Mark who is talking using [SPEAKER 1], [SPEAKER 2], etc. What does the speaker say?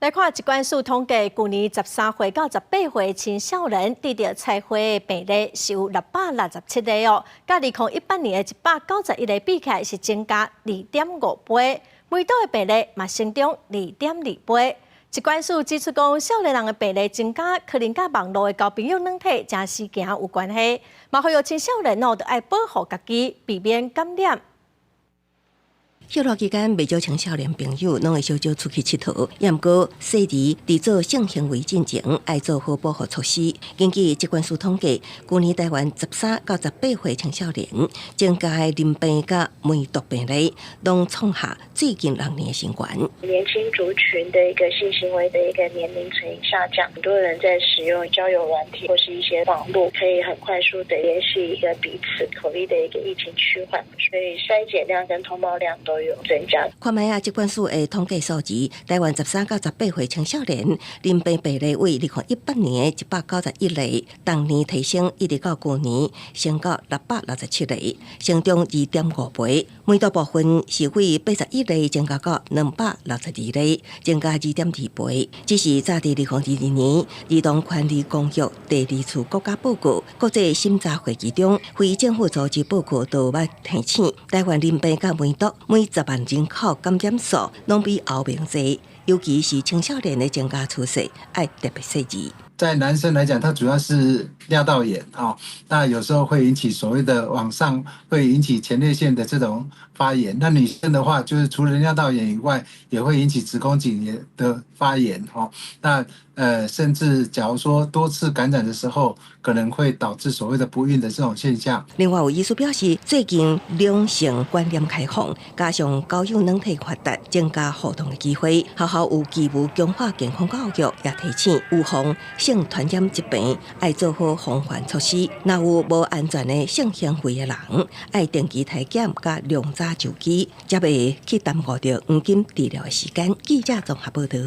[SPEAKER 1] 来看疾管署统计，去年13岁到18岁青少年得到菜花的比例是有667个哦，甲2018年的191个比起来是增加2.5倍，梅毒的比例嘛成长2.2倍。疾管署指出讲，少年人的比例增加，可能甲网络的交朋友软体真事件有关系，嘛呼吁青少年都要保护家己，避免感染。
[SPEAKER 2] 休乐期间，未少青少年朋友拢会小少出去佚佗，也毋过细儿伫做性行为进前，爱做好保护措施。根据疾管署统计，去年台湾13到18岁青少年增加的淋病甲梅毒病例，拢创下最近6年的新高。
[SPEAKER 3] 年轻族群的一个性行为的一个年龄层下降，很多人在使用交友软体或是一些网络，可以很快速的联系一个彼此，口力的一个疫情趋缓，所以筛检量跟通报量都有增加。
[SPEAKER 2] 看卖啊，疾管署的统计数字，台湾13到18岁青少年淋病比例为2018年的191例，当年提升一直到去年升到667例，成长2.5倍。梅毒部分是为81例增加到262例，增加2.2倍。只是早伫2022年儿童权利公约第2次国家报告国际审查会议中，非政府组织报告都捌提醒，台湾淋病甲梅毒每10万人口感染数拢比欧盟侪，尤其是青少年的增加趋势，要特别细致。
[SPEAKER 4] 在男生来讲，它主要是尿道炎哦，那有时候会引起所谓的往上会引起前列腺的这种发炎。那女生的话，就是除了尿道炎以外，也会引起子宫颈炎的发炎哦。那甚至假如说多次感染的时候，可能会导致所谓的不孕的这种现象。
[SPEAKER 2] 另外，有医师表示，最近两性观念开放，加上交友软体发达，增加互动的机会。学校有义务强化健康教育，也提醒预防性传染疾病，要做好防范措施。若有无安全的性行为的人，要定期体检加量查就医，才袂去耽误着黄金治疗的时间。记者综合报道。